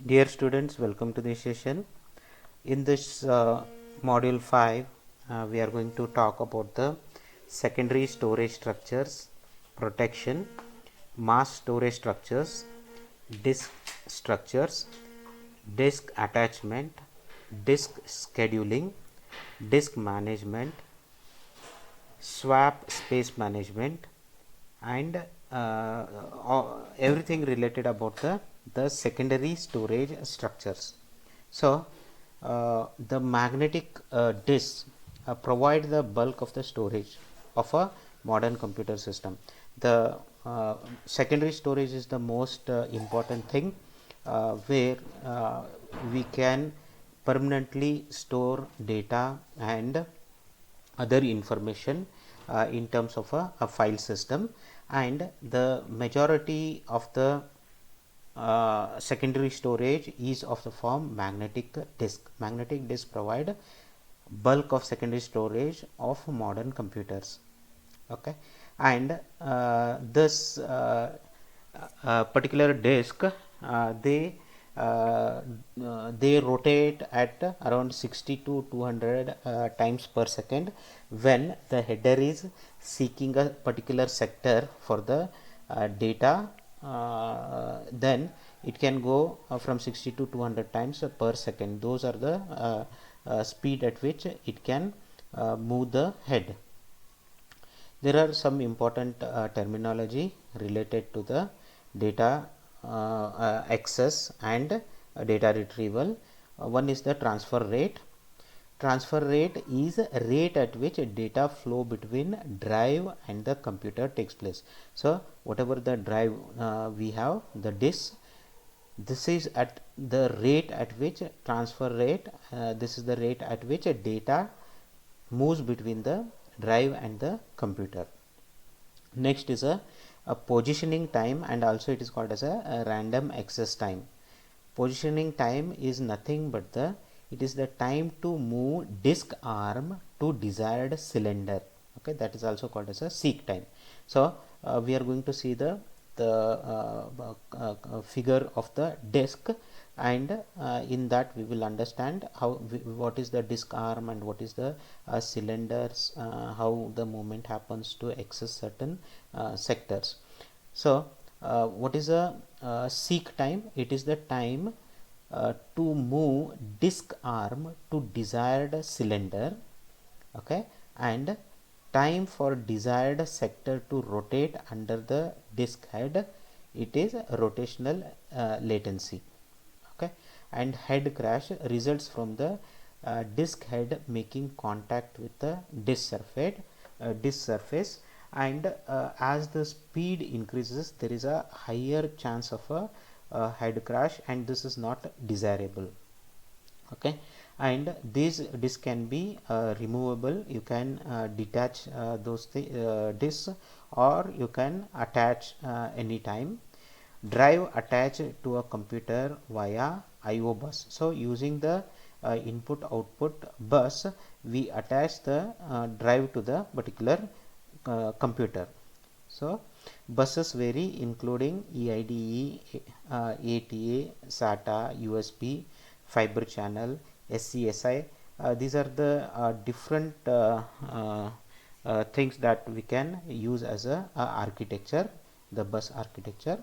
Dear students, welcome to this session. In this module 5, we are going to talk about the secondary storage structures, protection, mass storage structures, disk structures, disk attachment, disk scheduling, disk management, swap space management, and everything related about the secondary storage structures. So the magnetic disks provide the bulk of the storage of a modern computer system. The secondary storage is the most important thing, where we can permanently store data and other information in terms of a file system, and the majority of the secondary storage is of the form magnetic disk. Magnetic disk provide bulk of secondary storage of modern computers. Okay, and this particular disk, they rotate at around 60 to 200 times per second when the header is seeking a particular sector for the data. Then it can go from 60 to 200 times per second. Those are the speed at which it can move the head. There are some important terminology related to the data access and data retrieval. One is the transfer rate. Transfer rate is a rate at which data flow between drive and the computer takes place. So whatever the drive we have, the disk, this is at the rate at which transfer rate, this is the rate at which data moves between the drive and the computer. Next is a positioning time, and also it is called as a random access time. Positioning time is nothing but it is the time to move disk arm to desired cylinder. Okay, that is also called as a seek time. So we are going to see the figure of the disk, and in that we will understand what is the disk arm and what is the cylinders, how the movement happens to access certain sectors. So what is a seek time? It is the time to move disk arm to desired cylinder. Okay, and time for desired sector to rotate under the disk head, it is rotational latency. Okay, and head crash results from the disk head making contact with the disk surface, and as the speed increases, there is a higher chance of a head crash, and this is not desirable. Okay, and these disks can be removable. You can detach those disks, or you can attach anytime. Drive attached to a computer via IO bus. So using the input output bus, we attach the drive to the particular computer. So buses vary, including EIDE, ATA, SATA, USB, fiber channel, SCSI. These are the different things that we can use as a architecture, the bus architecture.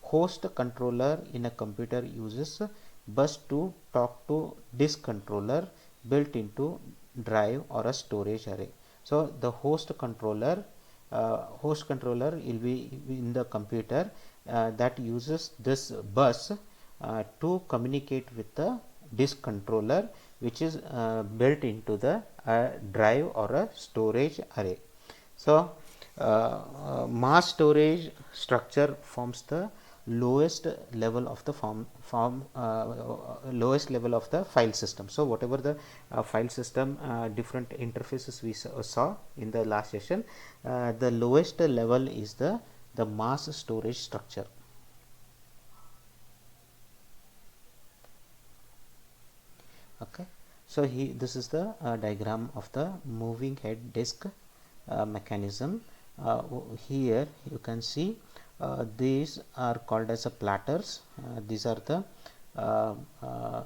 Host controller in a computer uses bus to talk to disk controller built into drive or a storage array. So the host controller will be in the computer that uses this bus to communicate with the disk controller, which is built into the drive or a storage array. So mass storage structure forms the lowest level of the lowest level of the file system. So whatever the file system different interfaces we saw in the last session, the lowest level is the mass storage structure. Okay, so this is the diagram of the moving head disk mechanism. Here you can see these are called as a platters. These are the uh, uh,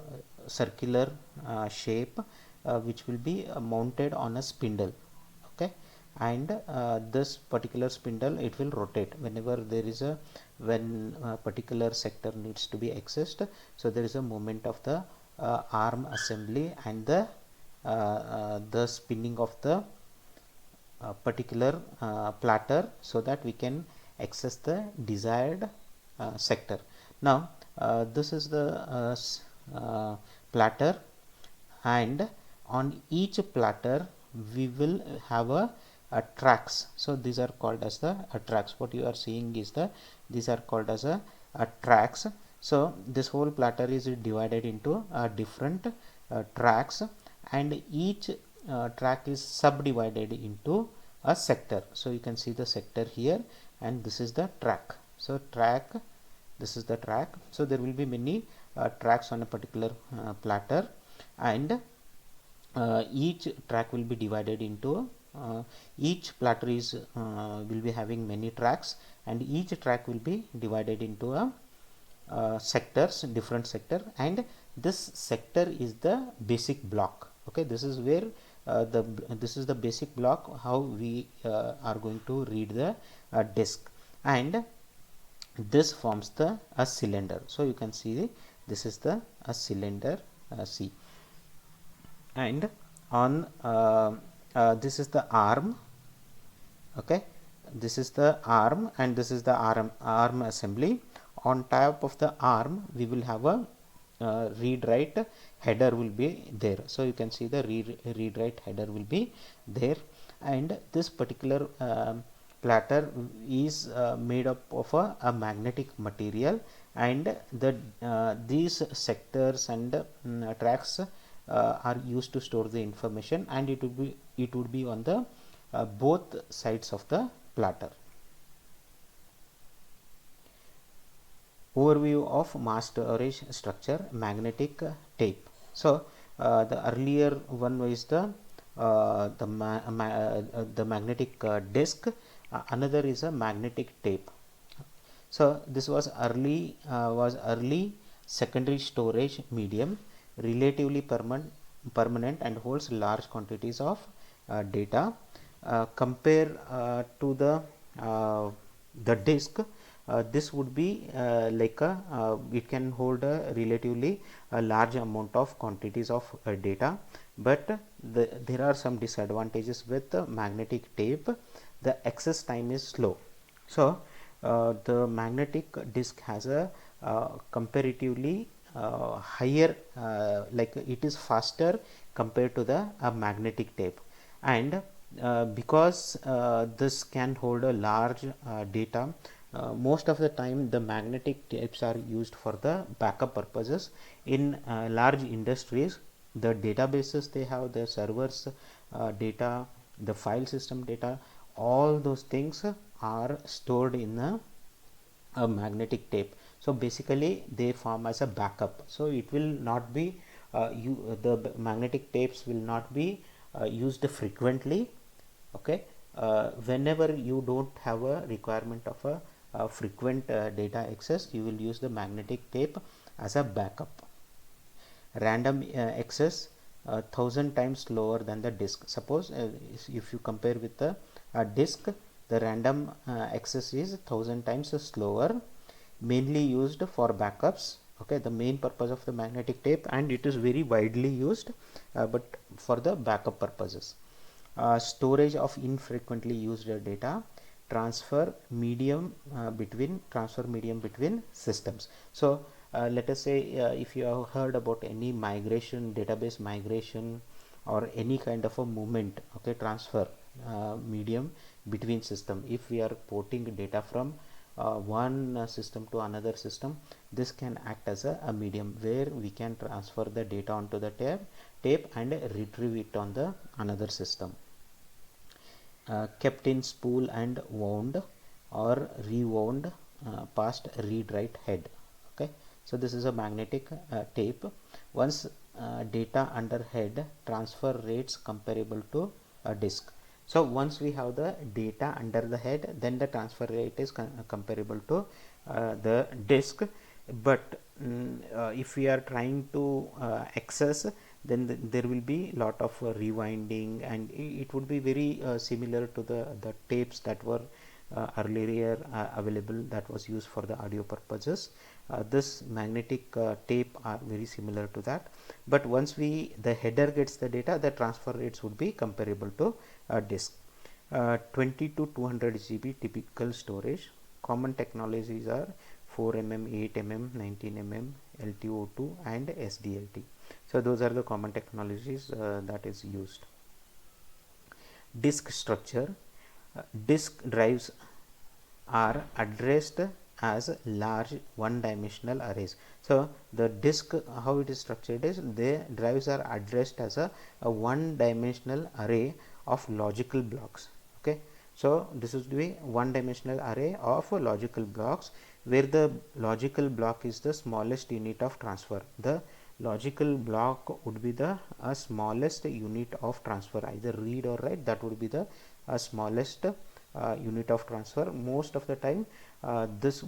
circular shape which will be mounted on a spindle. Okay, and this particular spindle, it will rotate whenever there is a when a particular sector needs to be accessed. So there is a movement of the arm assembly and the spinning of the particular platter, so that we can access the desired sector. Now this is the platter, and on each platter we will have a tracks. So these are called as the tracks. What you are seeing is these are called as a tracks. So this whole platter is divided into different tracks, and each track is subdivided into a sector. So you can see the sector here, and this is the track. So track, this is the track. So there will be many tracks on a particular platter, and each track will be divided into each platter is will be having many tracks, and each track will be divided into a sectors, different sector, and this sector is the basic block. Okay, this is where this is the basic block how we are going to read the disk, and this forms the a cylinder. So you can see this is the a cylinder C, and on this is the arm. Okay, this is the arm, and this is the arm assembly. On top of the arm we will have a read write header will be there. So you can see the read write header will be there, and this particular platter is made up of a magnetic material, and these sectors and tracks are used to store the information, and it would be on the both sides of the platter. Overview of mass storage structure, magnetic tape. So the earlier one was the magnetic disk. Another is a magnetic tape. So this was early secondary storage medium, relatively permanent and holds large quantities of data. Compare to the disk. This would be like it can hold a relatively large amount of quantities of data, but there are some disadvantages with the magnetic tape. The access time is slow. So the magnetic disk has a comparatively higher, like it is faster compared to the magnetic tape, and because this can hold a large data, most of the time the magnetic tapes are used for the backup purposes. In large industries, the databases they have, the servers data, the file system data, all those things are stored in a magnetic tape. So basically they form as a backup. So it will not be the magnetic tapes will not be used frequently. Okay, whenever you don't have a requirement of a frequent data access, you will use the magnetic tape as a backup. Random access 1000 times slower than the disk. Suppose if you compare with the disk, the random access is 1000 times slower, mainly used for backups. Okay, the main purpose of the magnetic tape, and it is very widely used, but for the backup purposes. Storage of infrequently used data, transfer medium between systems. So let us say if you have heard about any migration, database migration, or any kind of a movement, okay, transfer medium between system. If we are porting data from one system to another system, this can act as a medium where we can transfer the data onto the tape and retrieve it on the another system. Kept in spool and wound or rewound past read write head. Okay, so this is a magnetic tape. Once data under head, transfer rates comparable to a disk. So once we have the data under the head, then the transfer rate is comparable to the disk. but if we are trying to access, then there will be lot of rewinding, and it would be very similar to the tapes that were earlier available, that was used for the audio purposes. This magnetic tape are very similar to that, but once the header gets the data, the transfer rates would be comparable to disk. 20 to 200 GB typical storage. Common technologies are 4mm, 8mm, 19mm, LTO2 and SDLT. So those are the common technologies that is used. Disk structure. Disk drives are addressed as large one-dimensional arrays. So the disk, how it is structured is, the drives are addressed as a one-dimensional array of logical blocks. Okay, so this is the one-dimensional array of logical blocks, where the logical block is the smallest unit of transfer. The logical block would be the smallest unit of transfer, either read or write. That would be the smallest unit of transfer. Most of the time this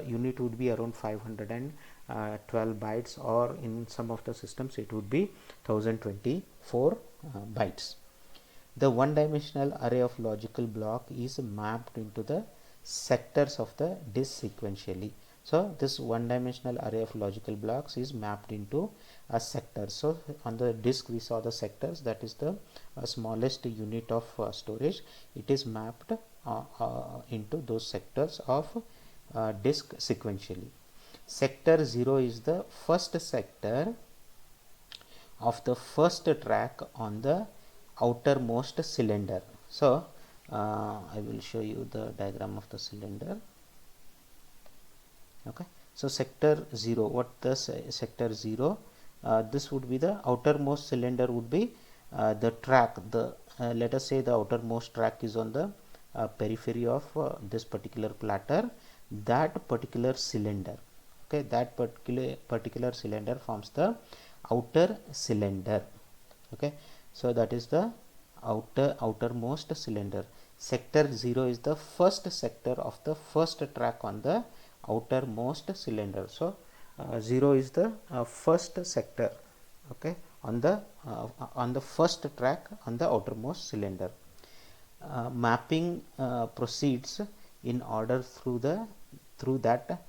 unit would be around 512 bytes, or in some of the systems it would be 1024 bytes. The one-dimensional array of logical block is mapped into the sectors of the disk sequentially. So this one-dimensional array of logical blocks is mapped into a sector. So on the disk we saw the sectors, that is the smallest unit of storage. It is mapped into those sectors of disk sequentially. Sector 0 is the first sector of the first track on the outermost cylinder. So I will show you the diagram of the cylinder. Okay, so sector 0, what the sector 0, this would be the outermost cylinder, would be the track. The let us say the outermost track is on the periphery of this particular platter, that particular cylinder. Okay, that particular cylinder forms the outer cylinder. Okay, so that is the outermost cylinder. Sector 0 is the first sector of the first track on the outermost cylinder. So 0 is the first sector, okay, on the first track on the outermost cylinder. Mapping proceeds in order through that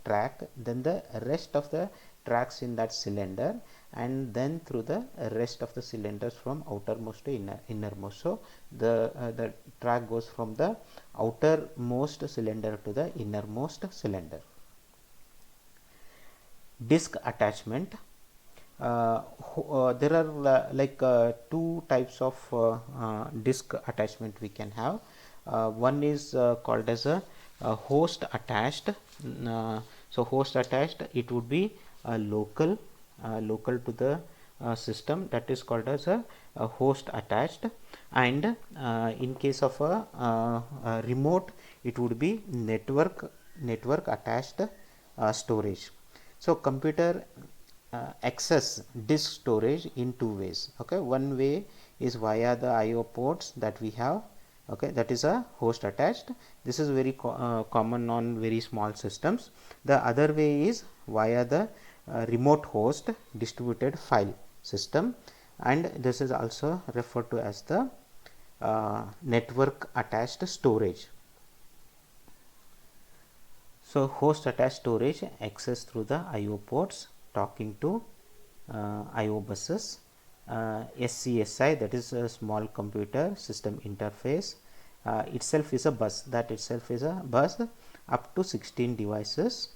track, then the rest of the tracks in that cylinder, and then through the rest of the cylinders from outermost to innermost. So the track goes from the outermost cylinder to the innermost cylinder. Disk attachment. There are two types of disk attachment we can have. One is called as a host attached. So host attached, it would be local to the system, that is called as a host attached. And in case of a remote, it would be network attached storage. So computer access disk storage in two ways. Okay, one way is via the IO ports that we have. Okay, that is a host attached. This is very common on very small systems. The other way is via the remote host distributed file system, and this is also referred to as the network attached storage. So host attached storage access through the IO ports talking to IO buses. SCSI, that is a small computer system interface, itself is a bus. That itself is a bus up to 16 devices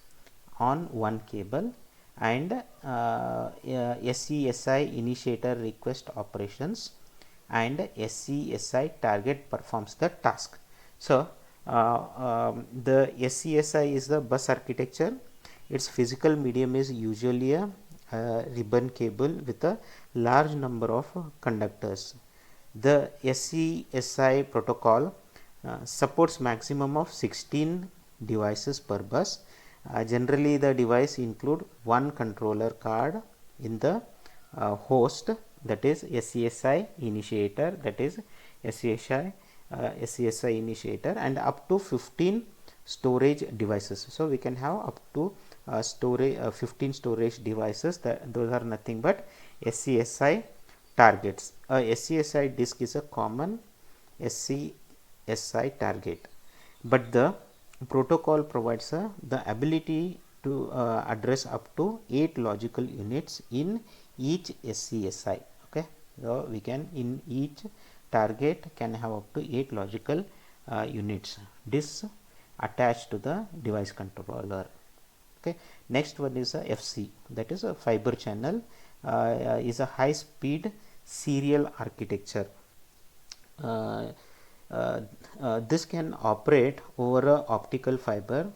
on one cable. And SCSI initiator request operations, and SCSI target performs the task. So the SCSI is the bus architecture. Its physical medium is usually a ribbon cable with a large number of conductors. The SCSI protocol supports maximum of 16 devices per bus. Generally the device include one controller card in the host, that is SCSI initiator, that is SCSI initiator, and up to 15 storage devices. So we can have up to storage 15 storage devices. Those are nothing but SCSI targets. A SCSI disk is a common SCSI target, but the protocol provides the ability to address up to 8 logical units in each SCSI. Okay, so we can, in each target can have up to 8 logical units disks attached to the device controller. Okay, next one is a FC, that is a fiber channel, is a high speed serial architecture. This can operate over a optical fiber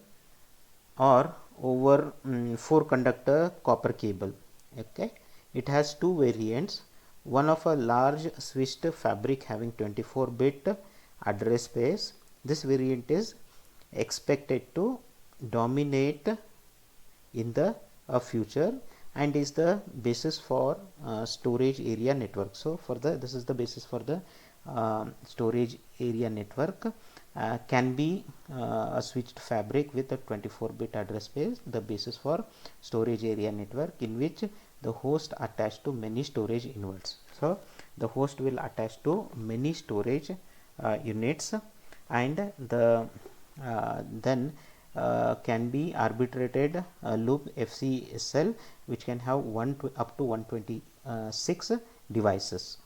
or over 4 conductor copper cable. Okay, it has two variants, one of a large switched fabric having 24-bit address space. This variant is expected to dominate in the future and is the basis for storage area network. So for the, this is the basis for the storage area network. Can be a switched fabric with a 24-bit address space, the basis for storage area network, in which the host attached to many storage inverts. So the host will attach to many storage units, and the then can be arbitrated loop FCSL, which can have up to 126 devices.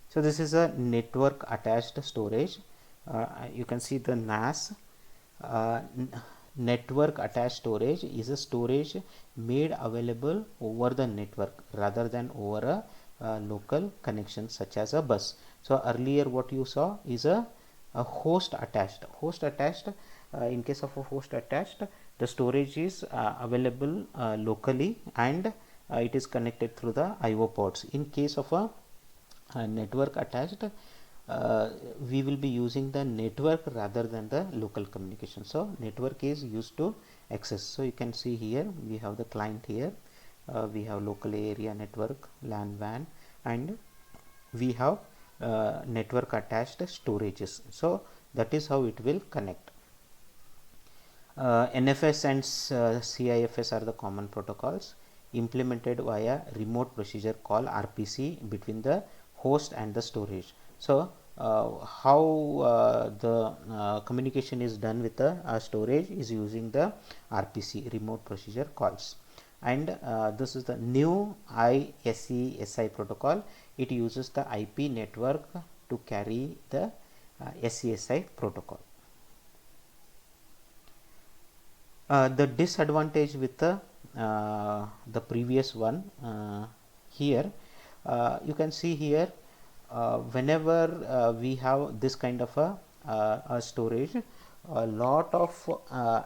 So this is a network attached storage. You can see the NAS. Network attached storage is a storage made available over the network rather than over a local connection such as a bus. So earlier what you saw is a host attached. In case of a host attached, the storage is available locally, and it is connected through the IO ports. In case of a network attached, we will be using the network rather than the local communication. So network is used to access. So you can see here we have the client here, we have local area network, LAN, WAN, and we have network attached storages. So that is how it will connect. NFS and CIFS are the common protocols implemented via remote procedure call RPC between the host and the storage. So how the communication is done with the storage is using the RPC, remote procedure calls. And this is the new ISCSI protocol. It uses the IP network to carry the SCSI protocol. The disadvantage with the previous one, here you can see here, whenever we have this kind of a storage, a lot of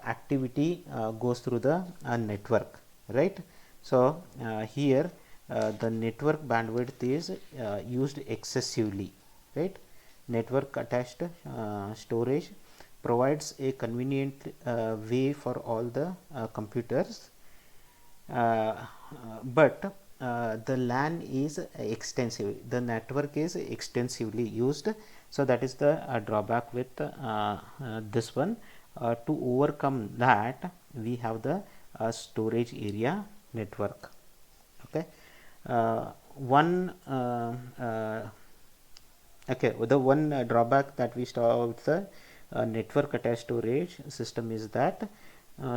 activity goes through the network, right? So here the network bandwidth is used excessively, right? Network attached storage provides a convenient way for all the computers, but the LAN is extensive, the network is extensively used. So that is the drawback with this one. To overcome that, we have the storage area network. Okay, the one drawback that we saw with the network attached storage system is that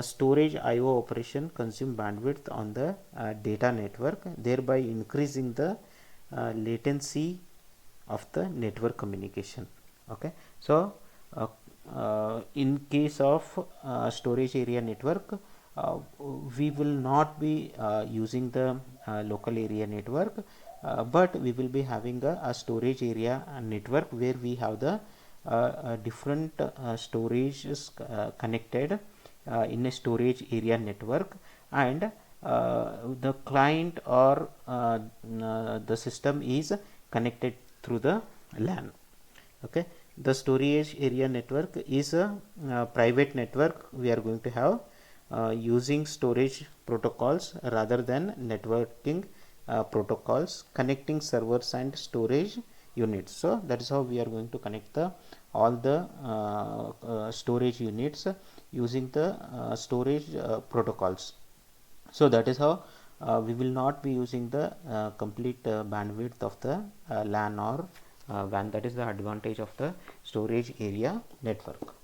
storage IO operation consume bandwidth on the data network, thereby increasing the latency of the network communication. Okay, so in case of storage area network, we will not be using the local area network, but we will be having a storage area network where we have the different storages connected in a storage area network, and the client or the system is connected through the LAN. Okay, the storage area network is a private network we are going to have using storage protocols rather than networking protocols connecting servers and storage units. So that is how we are going to connect the all the storage units using the storage protocols. So that is how we will not be using the complete bandwidth of the LAN or WAN. That is the advantage of the storage area network.